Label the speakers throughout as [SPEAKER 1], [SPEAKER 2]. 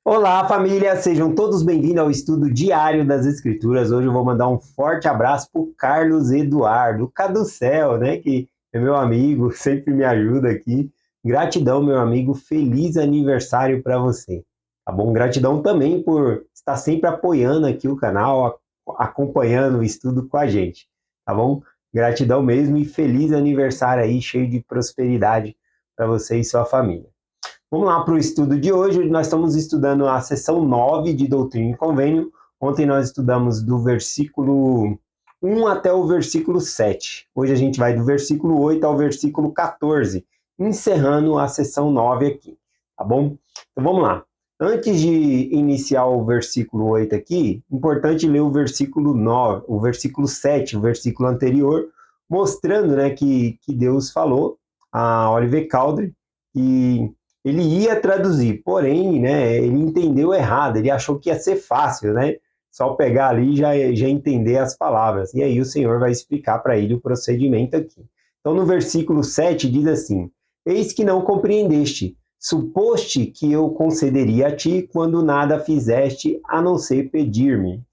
[SPEAKER 1] Olá, família! Sejam todos bem-vindos ao estudo diário das Escrituras. Hoje eu vou mandar um forte abraço para o Carlos Eduardo, o Caducel, né? Que é meu amigo, sempre me ajuda aqui. Gratidão, meu amigo. Feliz aniversário para você. Tá bom? Gratidão também por estar sempre apoiando aqui o canal, acompanhando o estudo com a gente. Tá bom? Gratidão mesmo e feliz aniversário aí, cheio de prosperidade para você e sua família. Vamos lá para o estudo de hoje. Nós estamos estudando a seção 9 de Doutrina e Convênio. Ontem nós estudamos do versículo 1 até o versículo 7. Hoje a gente vai do versículo 8 ao versículo 14, encerrando a seção 9 aqui, tá bom? Então vamos lá. Antes de iniciar o versículo 8 aqui, importante ler o versículo 9, o versículo 7, o versículo anterior, mostrando, né, que Deus falou a Oliver Cowdery que ele ia traduzir, porém, né, ele entendeu errado, ele achou que ia ser fácil, né? Só pegar ali e já entender as palavras. E aí o Senhor vai explicar para ele o procedimento aqui. Então, no versículo 7 diz assim: Eis que não compreendeste, suposte que eu concederia a ti quando nada fizeste a não ser pedir-me.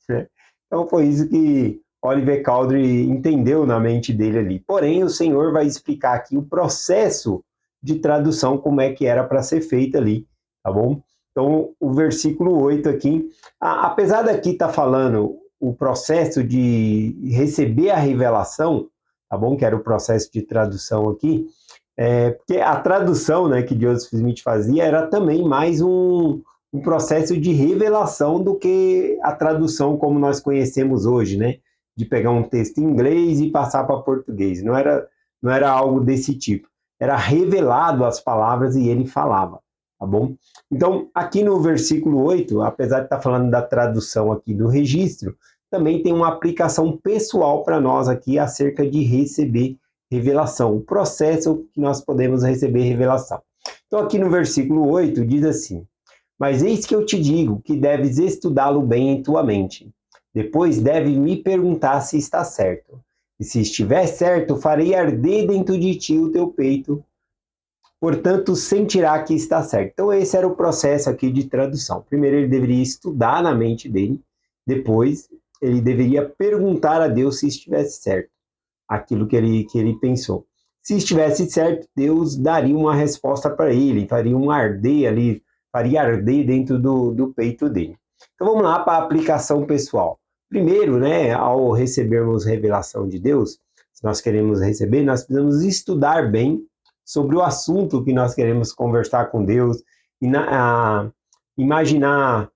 [SPEAKER 1] Então, foi isso que Oliver Cowdery entendeu na mente dele ali. Porém, o Senhor vai explicar aqui o processo de tradução, como é que era para ser feita ali, tá bom? Então, o versículo 8 aqui, apesar daqui estar falando o processo de receber a revelação, tá bom? Que era o processo de tradução aqui, porque a tradução, né, que Joseph Smith fazia era também mais um processo de revelação do que a tradução como nós conhecemos hoje, né? De pegar um texto em inglês e passar para português. Não era algo desse tipo. Era revelado as palavras e ele falava, tá bom? Então, aqui no versículo 8, apesar de estar falando da tradução aqui do registro, também tem uma aplicação pessoal para nós aqui acerca de receber revelação, o processo que nós podemos receber revelação. Então, aqui no versículo 8 diz assim: Mas eis que eu te digo que deves estudá-lo bem em tua mente. Depois deve me perguntar se está certo. E se estiver certo, farei arder dentro de ti o teu peito, portanto sentirá que está certo. Então esse era o processo aqui de tradução. Primeiro ele deveria estudar na mente dele, depois ele deveria perguntar a Deus se estivesse certo aquilo que ele pensou. Se estivesse certo, Deus daria uma resposta para ele, faria um arder ali, faria arder dentro do peito dele. Então vamos lá para a aplicação pessoal. Primeiro, né, ao recebermos revelação de Deus, se nós queremos receber, nós precisamos estudar bem sobre o assunto que nós queremos conversar com Deus, e imaginar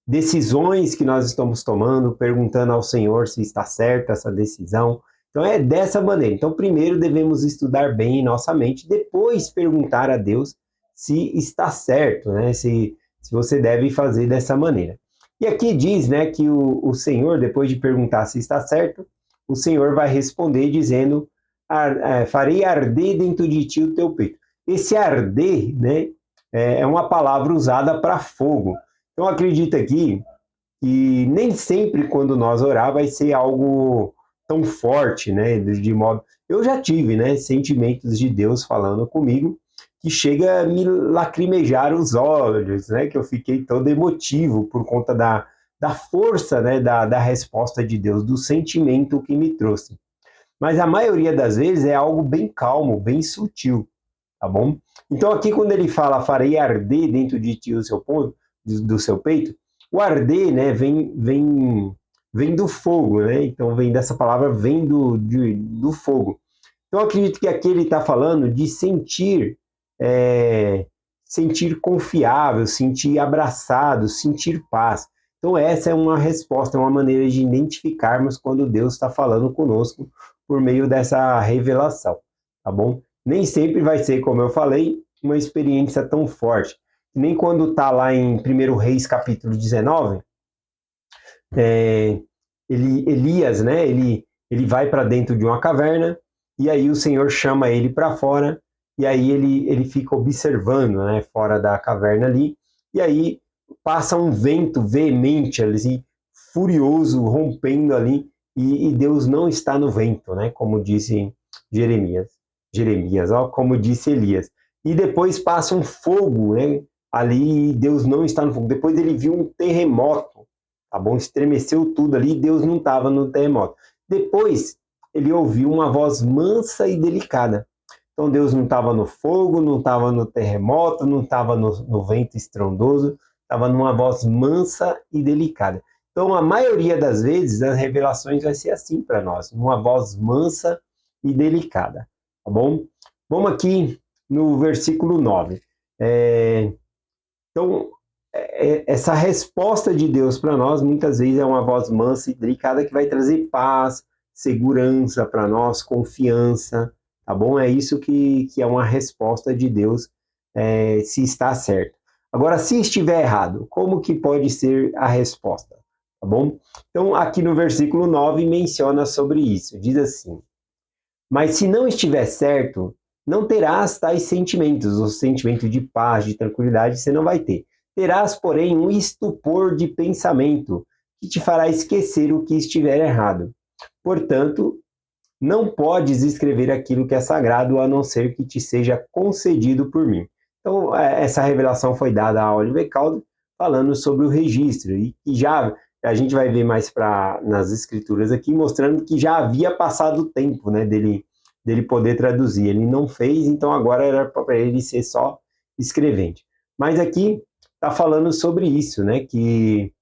[SPEAKER 1] decisões que nós estamos tomando, perguntando ao Senhor se está certa essa decisão. Então é dessa maneira. Então primeiro devemos estudar bem em nossa mente, depois perguntar a Deus se está certo, né? Se você deve fazer dessa maneira. E aqui diz, né, que o Senhor, depois de perguntar se está certo, o Senhor vai responder dizendo: farei arder dentro de ti o teu peito. Esse arder, né, é uma palavra usada para fogo. Então acredita aqui que nem sempre quando nós orar vai ser algo tão forte, né, de modo. Eu já tive, né, sentimentos de Deus falando comigo que chega a me lacrimejar os olhos, né, que eu fiquei todo emotivo por conta da força, né, da resposta de Deus, do sentimento que me trouxe. Mas a maioria das vezes é algo bem calmo, bem sutil, tá bom? Então aqui quando ele fala farei arder dentro de ti o seu ponto, do seu peito, o arder, né, vem do fogo, né? Então vem dessa palavra, vem do fogo. Então eu acredito que aqui ele está falando de sentir, sentir confiável, sentir abraçado, sentir paz. Então essa é uma resposta, é uma maneira de identificarmos quando Deus está falando conosco por meio dessa revelação, tá bom? Nem sempre vai ser, como eu falei, uma experiência tão forte. Nem quando está lá em 1 Reis capítulo 19, Elias, né, ele vai para dentro de uma caverna, e aí o Senhor chama ele para fora, e aí ele fica observando, né, fora da caverna ali, e aí passa um vento veemente ali, furioso, rompendo ali, e Deus não está no vento, né, como disse Jeremias, ó, como disse Elias. E depois passa um fogo, né, ali Deus não está no fogo. Depois ele viu um terremoto, tá bom? Estremeceu tudo ali e Deus não estava no terremoto. Depois ele ouviu uma voz mansa e delicada. Então Deus não estava no fogo, não estava no terremoto, não estava no vento estrondoso, estava numa voz mansa e delicada. Então a maioria das vezes as revelações vai ser assim para nós, numa voz mansa e delicada, tá bom? Vamos aqui no versículo 9. Então, essa resposta de Deus para nós, muitas vezes é uma voz mansa e delicada que vai trazer paz, segurança para nós, confiança, tá bom? É isso que é uma resposta de Deus, se está certo. Agora, se estiver errado, como que pode ser a resposta? Tá bom? Então, aqui no versículo 9 menciona sobre isso. Diz assim: mas se não estiver certo, não terás tais sentimentos, o sentimento de paz, de tranquilidade, você não vai ter. Terás, porém, um estupor de pensamento que te fará esquecer o que estiver errado. Portanto, não podes escrever aquilo que é sagrado, a não ser que te seja concedido por mim. Então, essa revelação foi dada a Oliver Cowdery, falando sobre o registro, e já a gente vai ver mais nas escrituras aqui, mostrando que já havia passado o tempo, né, dele poder traduzir. Ele não fez, então agora era para ele ser só escrevente. Mas aqui está falando sobre isso, né, que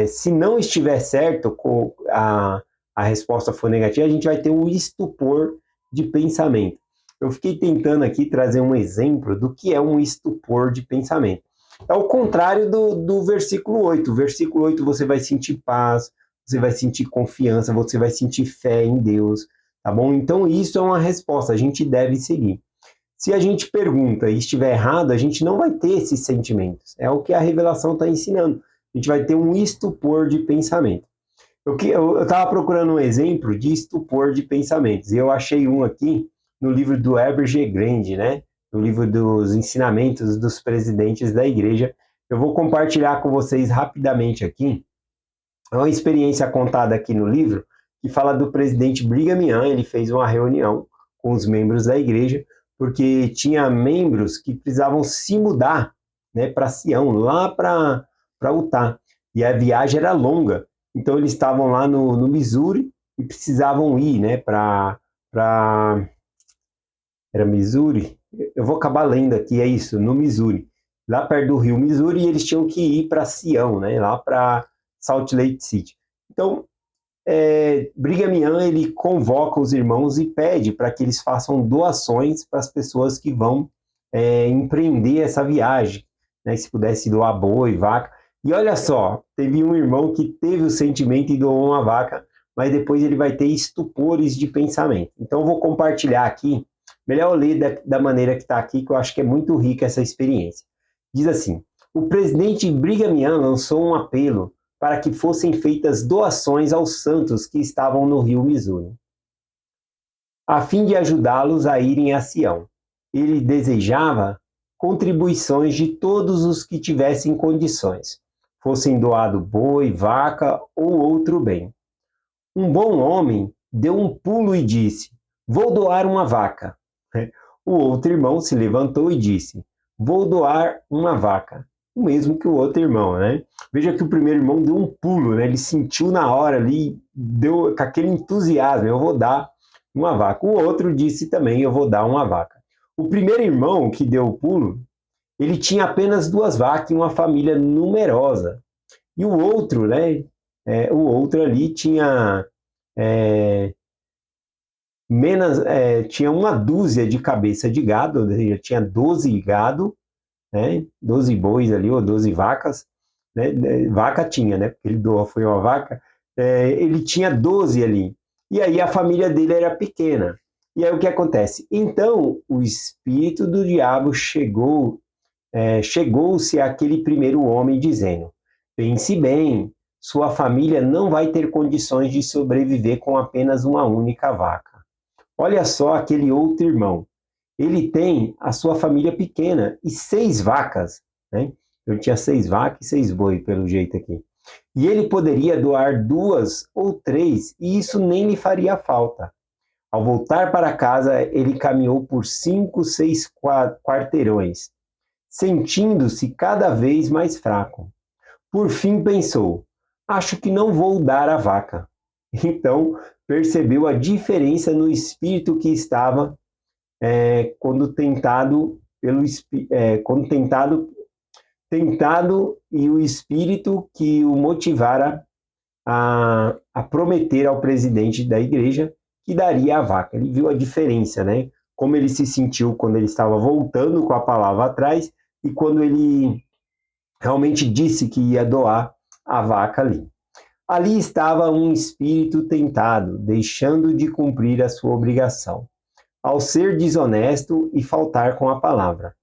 [SPEAKER 1] se não estiver certo com a resposta for negativa, a gente vai ter um estupor de pensamento. Eu fiquei tentando aqui trazer um exemplo do que é um estupor de pensamento. É o contrário do versículo 8. O versículo 8 você vai sentir paz, você vai sentir confiança, você vai sentir fé em Deus, tá bom? Então isso é uma resposta, a gente deve seguir. Se a gente pergunta e estiver errado, a gente não vai ter esses sentimentos. É o que a revelação está ensinando. A gente vai ter um estupor de pensamento. Eu estava procurando um exemplo de estupor de pensamentos, e eu achei um aqui no livro do Heber G. Grande, né? No livro dos ensinamentos dos presidentes da igreja. Eu vou compartilhar com vocês rapidamente aqui. É uma experiência contada aqui no livro, que fala do presidente Brigham Young. Ele fez uma reunião com os membros da igreja, porque tinha membros que precisavam se mudar, né, para Sião, lá para Utah. E a viagem era longa. Então eles estavam lá no Missouri e precisavam ir, né, era Missouri? Eu vou acabar lendo aqui, é isso, no Missouri. Lá perto do rio Missouri, e eles tinham que ir para Sião, né, lá para Salt Lake City. Então, Brigham Young, ele convoca os irmãos e pede para que eles façam doações para as pessoas que vão empreender essa viagem, né, se pudesse doar boi, vaca. E olha só, teve um irmão que teve o sentimento e doou uma vaca, mas depois ele vai ter estupores de pensamento. Então eu vou compartilhar aqui, melhor eu ler da maneira que está aqui, que eu acho que é muito rica essa experiência. Diz assim: o presidente Brigham Young lançou um apelo para que fossem feitas doações aos santos que estavam no rio Missouri, a fim de ajudá-los a irem a Sião. Ele desejava contribuições de todos os que tivessem condições, fossem doado boi, vaca ou outro bem. Um bom homem deu um pulo e disse: vou doar uma vaca. O outro irmão se levantou e disse: vou doar uma vaca. O mesmo que o outro irmão, né? Veja que o primeiro irmão deu um pulo, né? Ele sentiu na hora ali, deu com aquele entusiasmo: eu vou dar uma vaca. O outro disse também: eu vou dar uma vaca. O primeiro irmão que deu o pulo, ele tinha apenas 2 vacas e uma família numerosa. E o outro, né? O outro ali tinha tinha uma dúzia de cabeça de gado, tinha 12 gado, né, 12 bois ali, ou 12 vacas, né, vaca tinha, né, porque ele doou, foi uma vaca, ele tinha 12 ali, e aí a família dele era pequena. E aí o que acontece? Então o espírito do diabo chegou-se àquele primeiro homem dizendo: pense bem, sua família não vai ter condições de sobreviver com apenas uma única vaca. Olha só aquele outro irmão. Ele tem a sua família pequena e 6 vacas, né? Eu tinha 6 vacas e 6 boi, pelo jeito aqui. E ele poderia doar 2 ou 3, e isso nem lhe faria falta. Ao voltar para casa, ele caminhou por 5, 6 quarteirões, sentindo-se cada vez mais fraco. Por fim pensou: acho que não vou dar a vaca. Então percebeu a diferença no espírito que estava quando tentado tentado e o espírito que o motivara a prometer ao presidente da igreja que daria a vaca. Ele viu a diferença, né? Como ele se sentiu quando ele estava voltando com a palavra atrás e quando ele realmente disse que ia doar a vaca ali. Ali estava um espírito tentado, deixando de cumprir a sua obrigação, ao ser desonesto e faltar com a palavra.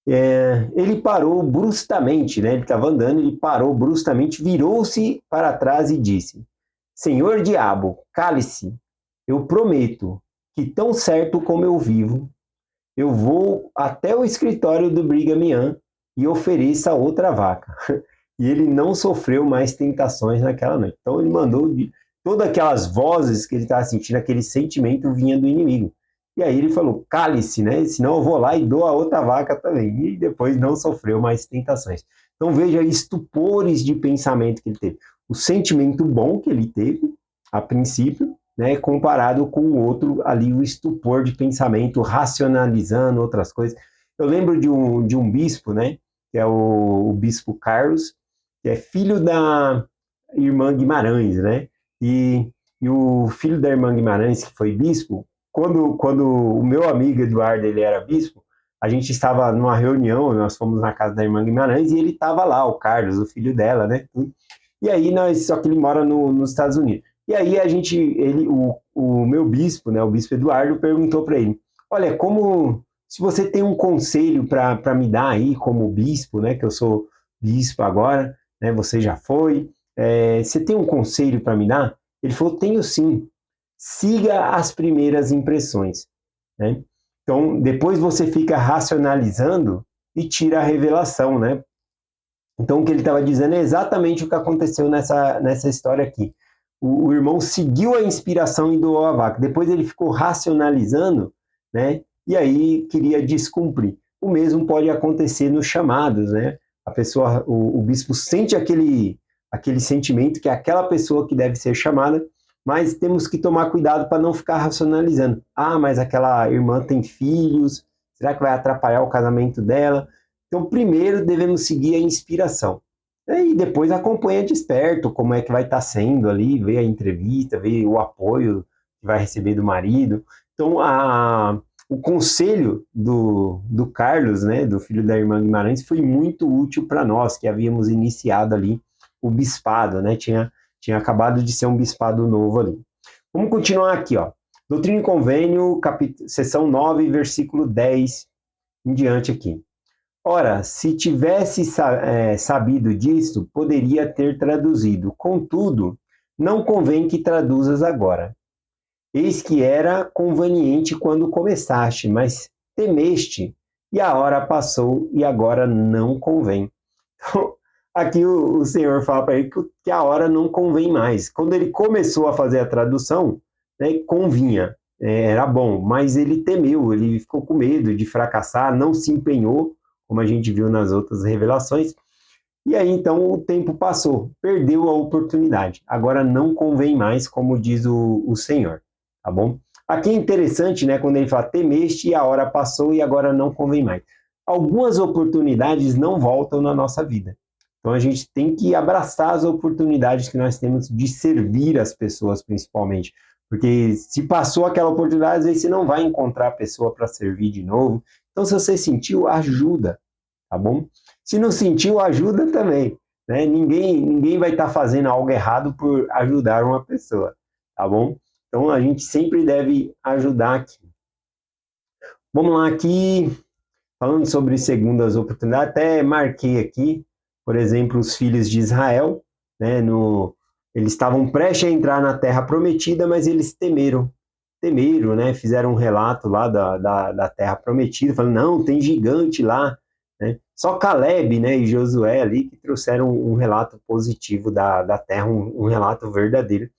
[SPEAKER 1] Ele parou bruscamente, né? Ele estava andando, ele parou bruscamente, virou-se para trás e disse: Senhor diabo, cale-se, eu prometo que tão certo como eu vivo, eu vou até o escritório do Brigham Young e ofereça outra vaca. E ele não sofreu mais tentações naquela noite. Então ele mandou todas aquelas vozes que ele estava sentindo, aquele sentimento vinha do inimigo. E aí ele falou, cale-se, né? Senão eu vou lá e dou a outra vaca também. E depois não sofreu mais tentações. Então veja estupores de pensamento que ele teve. O sentimento bom que ele teve, a princípio, né, comparado com o outro ali, o estupor de pensamento, racionalizando outras coisas. Eu lembro de um bispo, né, que é o bispo Carlos, que é filho da irmã Guimarães, né, e o filho da irmã Guimarães, que foi bispo, quando o meu amigo Eduardo ele era bispo, a gente estava numa reunião, nós fomos na casa da irmã Guimarães e ele estava lá, o Carlos, o filho dela, né, e aí só que ele mora nos Estados Unidos. E aí o meu bispo, né, o bispo Eduardo, perguntou para ele, olha, se você tem um conselho para me dar aí como bispo, né, que eu sou bispo agora, né, você já foi, você tem um conselho para me dar? Ele falou, tenho sim, siga as primeiras impressões, né? Então, depois você fica racionalizando e tira a revelação, né? Então, o que ele estava dizendo é exatamente o que aconteceu nessa história aqui. O irmão seguiu a inspiração e doou a vaca. Depois ele ficou racionalizando, né? E aí queria descumprir. O mesmo pode acontecer nos chamados, né? A pessoa, o bispo sente aquele sentimento que é aquela pessoa que deve ser chamada, mas temos que tomar cuidado para não ficar racionalizando. Ah, mas aquela irmã tem filhos, será que vai atrapalhar o casamento dela? Então, primeiro devemos seguir a inspiração. E depois acompanha de perto como é que vai estar sendo ali, ver a entrevista, ver o apoio que vai receber do marido. Então, o conselho do Carlos, né, do filho da irmã Guimarães, foi muito útil para nós, que havíamos iniciado ali o bispado, né? Tinha acabado de ser um bispado novo ali. Vamos continuar aqui, ó. Doutrina e Convênio, seção 9, versículo 10 em diante aqui. Ora, se tivesse sabido disto, poderia ter traduzido. Contudo, não convém que traduzas agora. Eis que era conveniente quando começaste, mas temeste, e a hora passou, e agora não convém. Então, aqui o Senhor fala para ele que a hora não convém mais. Quando ele começou a fazer a tradução, né, convinha, era bom, mas ele temeu, ele ficou com medo de fracassar, não se empenhou, como a gente viu nas outras revelações. E aí, então, o tempo passou, perdeu a oportunidade. Agora não convém mais, como diz o Senhor, tá bom? Aqui é interessante, né, quando ele fala, temeste e a hora passou e agora não convém mais. Algumas oportunidades não voltam na nossa vida. Então, a gente tem que abraçar as oportunidades que nós temos de servir as pessoas, principalmente. Porque se passou aquela oportunidade, às vezes você não vai encontrar a pessoa para servir de novo. Então, se você sentiu, ajuda, tá bom? Se não sentiu, ajuda também, né? Ninguém vai estar fazendo algo errado por ajudar uma pessoa, tá bom? Então, a gente sempre deve ajudar aqui. Vamos lá aqui, falando sobre segundas oportunidades, até marquei aqui, por exemplo, os filhos de Israel, né? Eles estavam prestes a entrar na terra prometida, mas eles temeram, né? Fizeram um relato lá da terra prometida, falando, não, tem gigante lá, né? Só Caleb, né, e Josué ali que trouxeram um relato positivo da terra, um relato verdadeiro.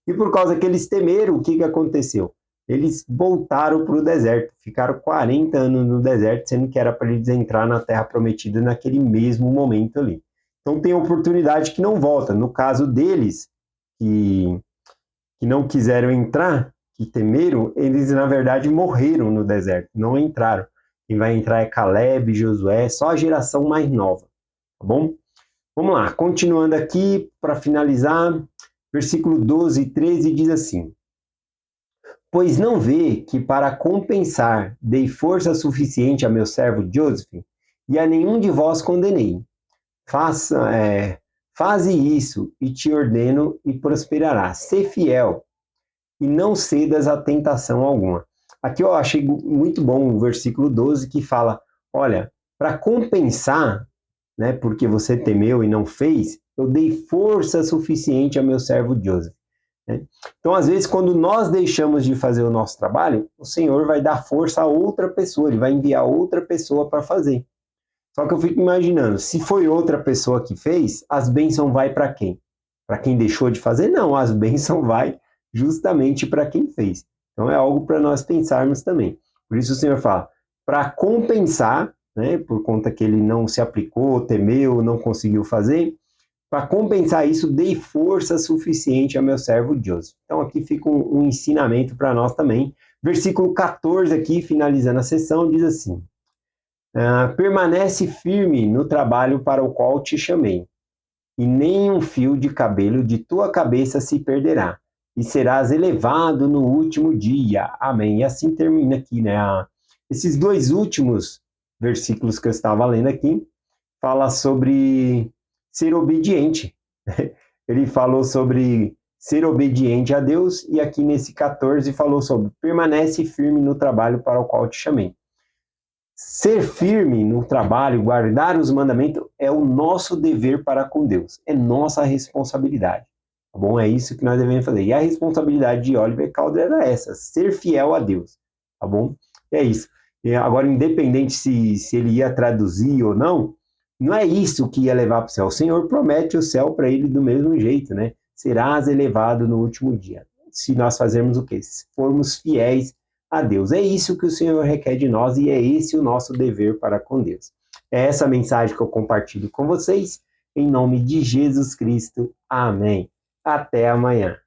[SPEAKER 1] E por causa que eles temeram, o que aconteceu? eles voltaram para o deserto, ficaram 40 anos no deserto, sendo que era para eles entrar na Terra Prometida naquele mesmo momento ali. Então tem oportunidade que não volta. No caso deles, que não quiseram entrar, que temeram, eles na verdade morreram no deserto, não entraram. Quem vai entrar é Caleb, Josué, só a geração mais nova, tá bom? Vamos lá, continuando aqui para finalizar, versículo 12 e 13 diz assim: Pois não vê que para compensar dei força suficiente a meu servo Joseph, e a nenhum de vós condenei. Faze isso, e te ordeno, e prosperará. Sê fiel, e não cedas a tentação alguma. Aqui eu achei muito bom o versículo 12 que fala, olha, para compensar, né, porque você temeu e não fez, eu dei força suficiente a meu servo Joseph. Né? Então, às vezes, quando nós deixamos de fazer o nosso trabalho, o Senhor vai dar força a outra pessoa, Ele vai enviar outra pessoa para fazer. Só que eu fico imaginando, se foi outra pessoa que fez, as bênçãos vai para quem? Para quem deixou de fazer? Não, as bênçãos vai justamente para quem fez. Então é algo para nós pensarmos também. Por isso o Senhor fala, para compensar, né, por conta que ele não se aplicou, temeu, não conseguiu fazer, para compensar isso, dei força suficiente a meu servo Joseph. Então aqui fica um ensinamento para nós também. Versículo 14 aqui, finalizando a sessão, diz assim, permanece firme no trabalho para o qual te chamei, e nem um fio de cabelo de tua cabeça se perderá, e serás elevado no último dia. Amém. E assim termina aqui, né? Esses dois últimos versículos que eu estava lendo aqui, fala sobre ser obediente. Ele falou sobre ser obediente a Deus, e aqui nesse 14 falou sobre permanece firme no trabalho para o qual te chamei. Ser firme no trabalho, guardar os mandamentos, é o nosso dever para com Deus, é nossa responsabilidade, tá bom? É isso que nós devemos fazer. E a responsabilidade de Oliver Calder era essa, ser fiel a Deus, tá bom? É isso. E agora, independente se ele ia traduzir ou não, não é isso que ia levar para o céu. O Senhor promete o céu para ele do mesmo jeito, né? Serás elevado no último dia. Se nós fazermos o quê? Se formos fiéis a Deus. É isso que o Senhor requer de nós e é esse o nosso dever para com Deus. É essa mensagem que eu compartilho com vocês. Em nome de Jesus Cristo. Amém. Até amanhã.